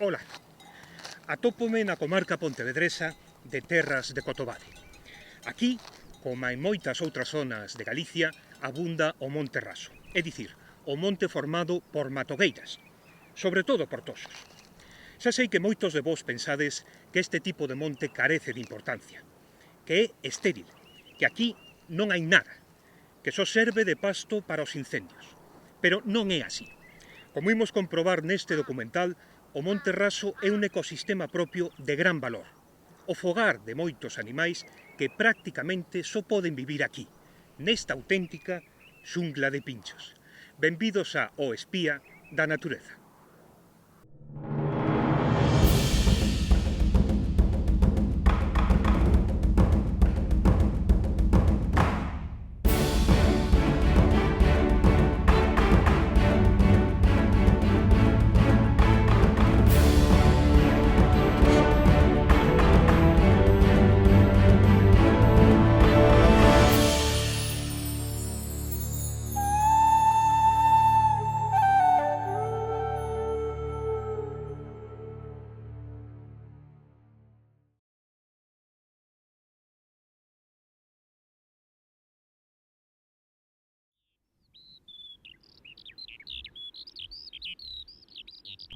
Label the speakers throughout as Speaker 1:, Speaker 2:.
Speaker 1: Ola, atópome na comarca pontevedresa de Terras de Cotobade. Aquí, como en moitas outras zonas de Galicia, abunda o Monte Raso, é dicir, o monte formado por matogueiras, sobre todo por toxos. Xa sei que moitos de vós pensades que este tipo de monte carece de importancia, que é estéril, que aquí non hai nada, que só serve de pasto para os incendios. Pero non é así. Como imos comprobar neste documental, o Monte Raso é un ecosistema propio de gran valor, o fogar de moitos animais que prácticamente só poden vivir aquí, nesta auténtica xungla de pinchos. Benvidos a O Espía da Natureza.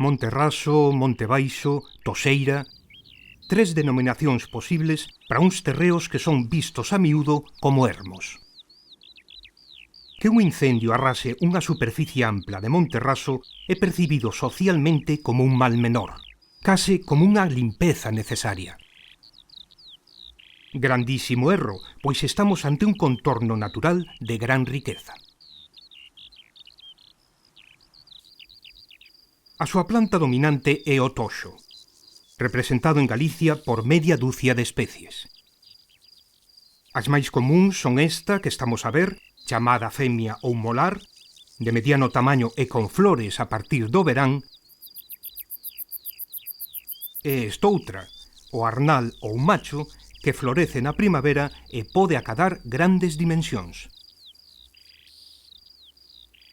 Speaker 2: Monte Raso, Monte Baixo, Toseira... Tres denominacións posibles para uns terreos que son vistos a miúdo como ermos. Que un incendio arrase unha superficie ampla de Monte Raso é percibido socialmente como un mal menor, case como unha limpeza necesaria. Grandísimo erro, pois estamos ante un contorno natural de gran riqueza. A súa planta dominante é o toxo, representado en Galicia por media dúcia de especies. As máis comúns son esta que estamos a ver, chamada femia ou molar, de mediano tamaño e con flores a partir do verán, e estoutra, o arnal ou macho, que florece na primavera e pode acadar grandes dimensións.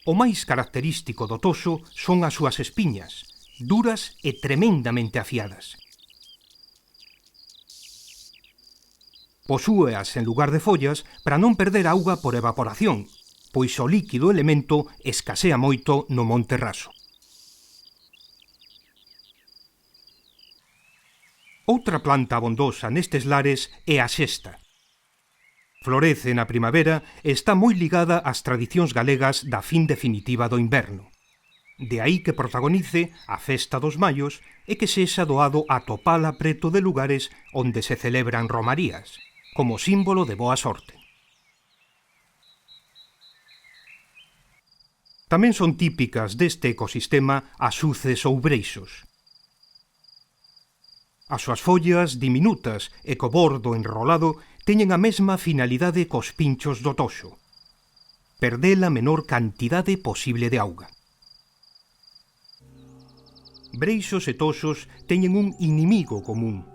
Speaker 2: O máis característico do toxo son as súas espiñas, duras e tremendamente afiadas. Posúeas en lugar de follas para non perder auga por evaporación, pois o líquido elemento escasea moito no Monte Raso. Outra planta abondosa nestes lares é a xesta. Florece na primavera e está moi ligada ás tradicións galegas da fin definitiva do inverno. De aí que protagonice a festa dos maios e que sexa doado atopala preto de lugares onde se celebran romarías, como símbolo de boa sorte. Tamén son típicas deste ecosistema as uces ou breixos. As súas follas diminutas e co bordo enrolado teñen a mesma finalidade cos pinchos do toxo: perder a menor cantidade posible de auga. Breixos e toxos teñen un inimigo común: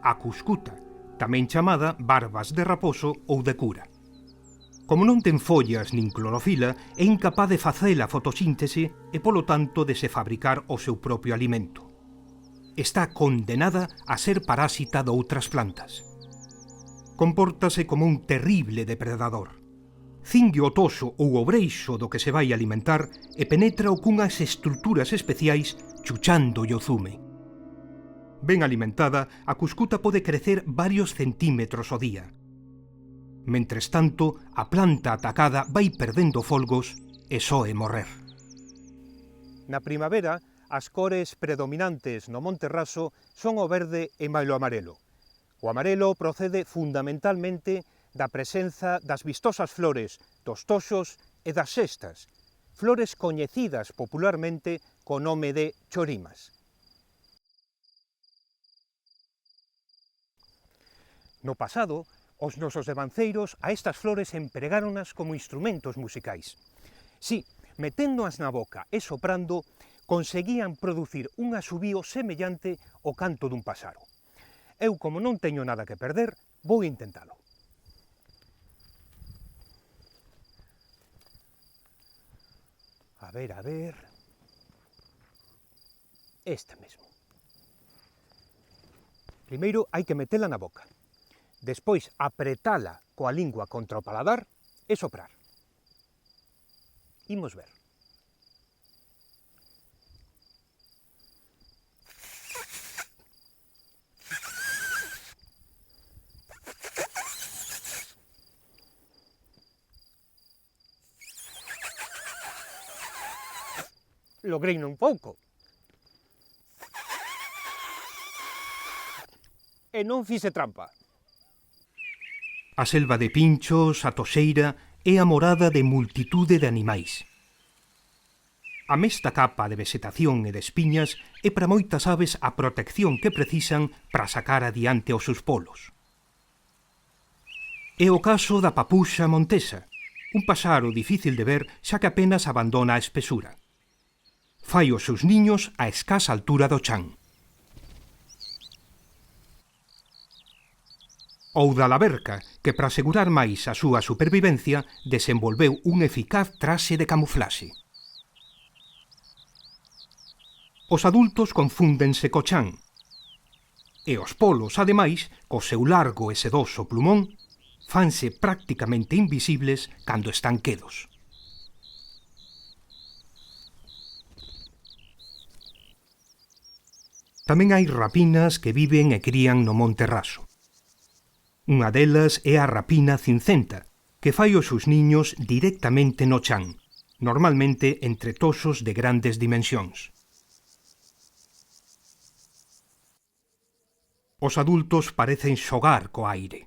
Speaker 2: a cuscuta, tamén chamada barbas de raposo ou de cura. Como non ten follas nin clorofila, é incapaz de facer a fotosíntese e, polo tanto, de se fabricar o seu propio alimento. Está condenada a ser parásita de outras plantas. Compórtase como un terrible depredador. Cingue o toxo ou o breixo do que se vai alimentar e penetra cunhas estruturas especiais chuchándolle o zume. Ben alimentada, a cuscuta pode crecer varios centímetros ao día. Mentres tanto, a planta atacada vai perdendo folgos e soe morrer.
Speaker 1: Na primavera, as cores predominantes no Monte Raso son o verde e mailo amarelo. O amarelo procede fundamentalmente da presenza das vistosas flores dos toxos e das xestas, flores coñecidas popularmente co nome de chorimas. No pasado, os nosos devanceiros a estas flores empregáronas como instrumentos musicais. Si, meténdoas na boca e soprando, conseguían producir un asubío semellante ao canto dun páxaro. Eu, como non teño nada que perder, vou intentalo. A ver...
Speaker 2: Esta mesmo. Primeiro hai que metela na boca. Despois apretala coa lingua contra o paladar e soprar. Imos ver. Logreino un pouco. E non fixe trampa. A selva de pinchos, a toxeira, é a morada de multitude de animais. A mesta capa de vegetación e de espiñas é para moitas aves a protección que precisan para sacar adiante os seus polos. É o caso da papuxa montesa, un paxaro difícil de ver xa que apenas abandona a espesura. Fai os seus niños a escasa altura do chan. Ou da laberca, que para asegurar máis a súa supervivencia desenvolveu un eficaz traxe de camuflaxe. Os adultos confúndense co chan, e os polos, ademais, co seu largo e sedoso plumón, fanse prácticamente invisibles cando están quedos. Tamén hai rapinas que viven e crían no Monte Raso. Unha delas é a rapina cincenta, que fai os seus niños directamente no chan, normalmente entre toxos de grandes dimensións. Os adultos parecen xogar co aire.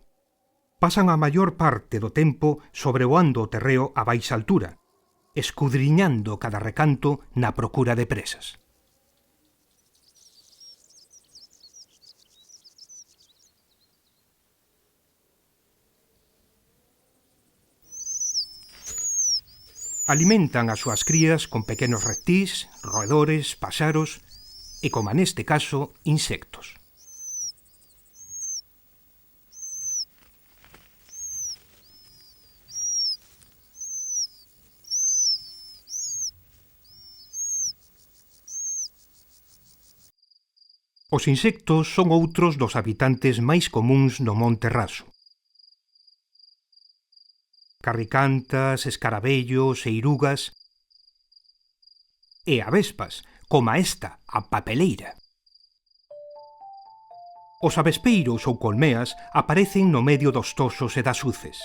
Speaker 2: Pasan a maior parte do tempo sobrevoando o terreo a baixa altura, escudriñando cada recanto na procura de presas. Alimentan as súas crías con pequenos reptís, roedores, paxaros e, como neste caso, insectos. Os insectos son outros dos habitantes máis comúns no Monte Raso. Carricantas, escarabellos e irugas, e avespas, como esta, a papeleira. Os avespeiros ou colmeas aparecen no medio dos toxos e das uces.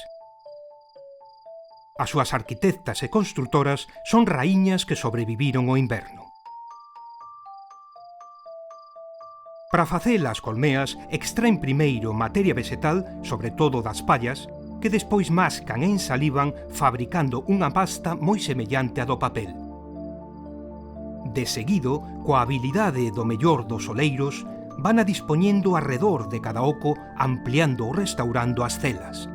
Speaker 2: As súas arquitectas e construtoras son raíñas que sobreviviron ao inverno. Para facela as colmeas extraen primeiro materia vegetal, sobre todo das pallas, que despois mascan e ensalivan fabricando unha pasta moi semellante á do papel. De seguido, coa habilidade do mellor dos oleiros, van a dispoñendo arredor de cada oco, ampliando ou restaurando as celas.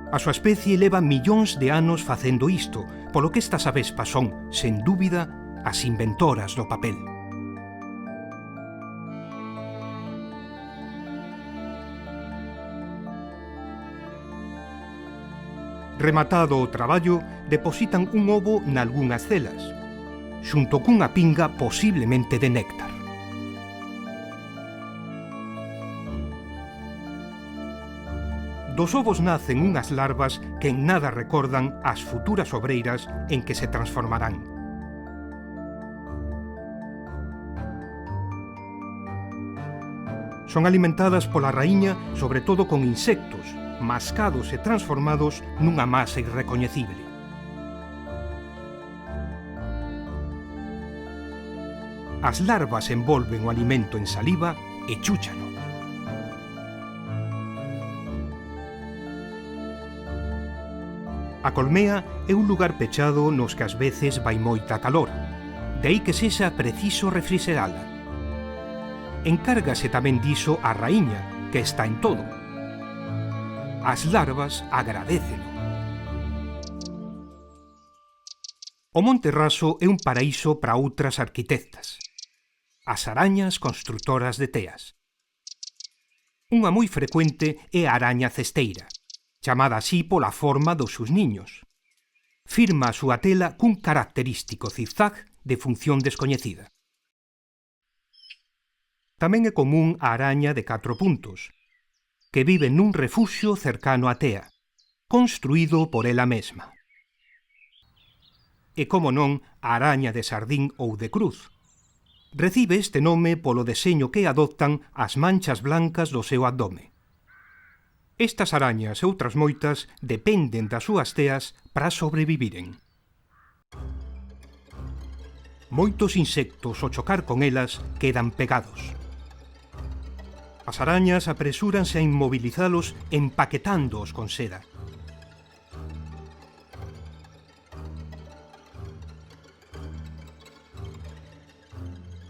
Speaker 2: A súa especie leva millóns de anos facendo isto, polo que estas avespas son, sen dúbida, as inventoras do papel. Rematado o traballo, depositan un ovo nalgunhas celas, xunto cunha pinga posiblemente de néctar. Dos ovos nacen unhas larvas que en nada recordan as futuras obreiras en que se transformarán. Son alimentadas pola raíña sobre todo con insectos, mascados e transformados nunha masa irrecoñecible. As larvas envolven o alimento en saliva e chúchano. A colmea é un lugar pechado nos que ás veces vai moita calor, de aí que sexa preciso refrigerala. Encárgase tamén diso a raíña, que está en todo. As larvas agradéceno. O Monte Raso é un paraíso para outras arquitectas. As arañas construtoras de teas. Unha moi frecuente é a araña cesteira, chamada así pola forma dos seus niños. Firma a súa tela cun característico zigzag de función descoñecida. Tamén é común a araña de 4 puntos, que vive nun refuxio cercano á tea, construído por ela mesma. E, como non, a araña de sardín ou de cruz. Recibe este nome polo deseño que adoptan as manchas blancas do seu abdome. Estas arañas e outras moitas dependen das súas teas para sobreviviren. Moitos insectos, ao chocar con elas, quedan pegados. As arañas apresúranse a inmovilizalos empaquetándoos con seda.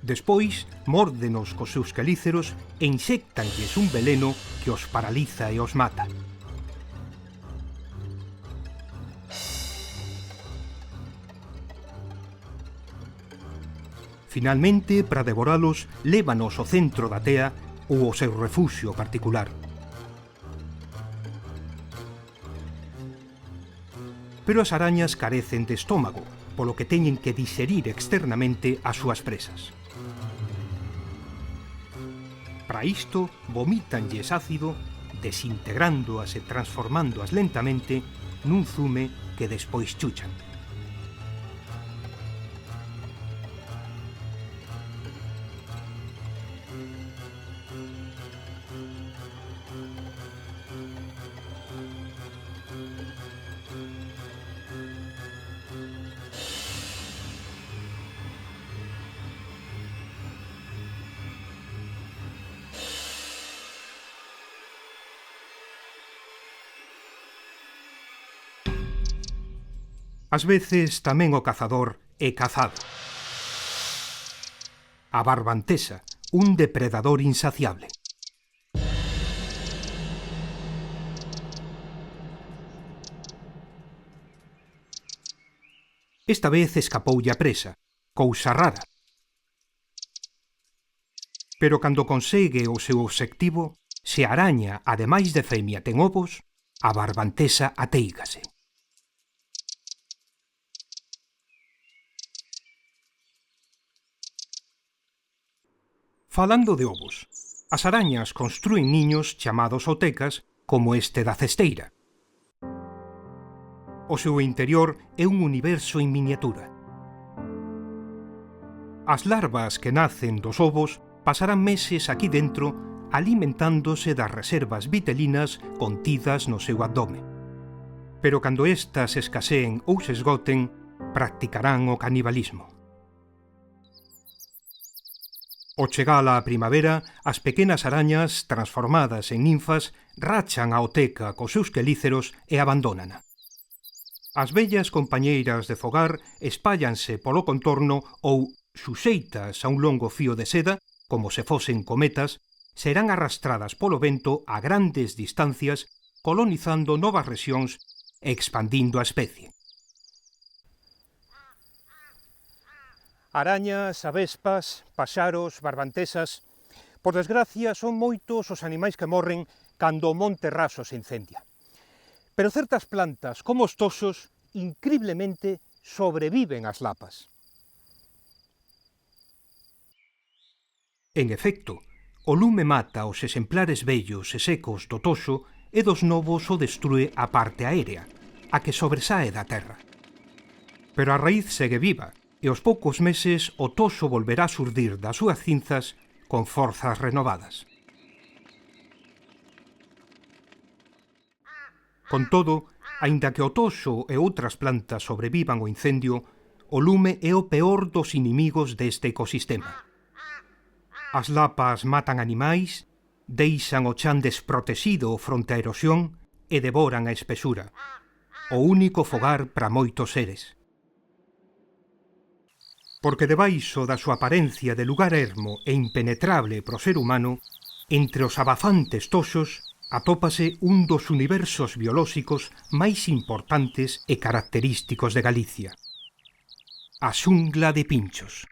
Speaker 2: Despois, mórdenos cos seus quelíceros e inxéctanlles un veleno que os paraliza e os mata. Finalmente, para devoralos, lévanos ao centro da tea ou ao seu refuxio particular. Pero as arañas carecen de estómago, polo que teñen que digerir externamente as súas presas. Para isto, vomítanlles ácido, desintegrándoas e transformándoas lentamente nun zume que despois chuchan. Ás veces tamén o cazador é cazado. A barbantesa, un depredador insaciable. Esta vez escapoulle a presa, cousa rara. Pero cando consegue o seu obxectivo, se a araña, ademais de femia, ten ovos, a barbantesa ateígase. Falando de ovos, as arañas construen niños chamados otecas como este da cesteira. O seu interior é un universo en miniatura. As larvas que nacen dos ovos pasarán meses aquí dentro alimentándose das reservas vitelinas contidas no seu abdome. Pero cando estas escaseen ou se esgoten, practicarán o canibalismo. Ao chegar a primavera, as pequenas arañas, transformadas en ninfas, rachan a oteca cos seus quelíceros e abandónana. As vellas compañeiras de fogar espállanse polo contorno ou, suxeitas a un longo fío de seda, como se fosen cometas, serán arrastradas polo vento a grandes distancias, colonizando novas rexións e expandindo a especie. Arañas, avespas, paxaros, barbantesas... Por desgracia, son moitos os animais que morren cando o monte raso se incendia. Pero certas plantas, como os toxos, incriblemente sobreviven ás lapas. En efecto, o lume mata os exemplares vellos e secos do toxo e dos novos o destrúe a parte aérea, a que sobresae da terra. Pero a raíz segue viva, e aos poucos meses o toxo volverá a surdir das súas cinzas con forzas renovadas. Con todo, aínda que o toxo e outras plantas sobrevivan ao incendio, o lume é o peor dos inimigos deste ecosistema. As lapas matan animais, deixan o chan desprotexido fronte á erosión e devoran a espesura, o único fogar para moitos seres. Porque debaixo da súa aparencia de lugar ermo e impenetrable pro ser humano, entre os abafantes toxos atópase un dos universos biolóxicos máis importantes e característicos de Galicia: a xungla de Pinchos.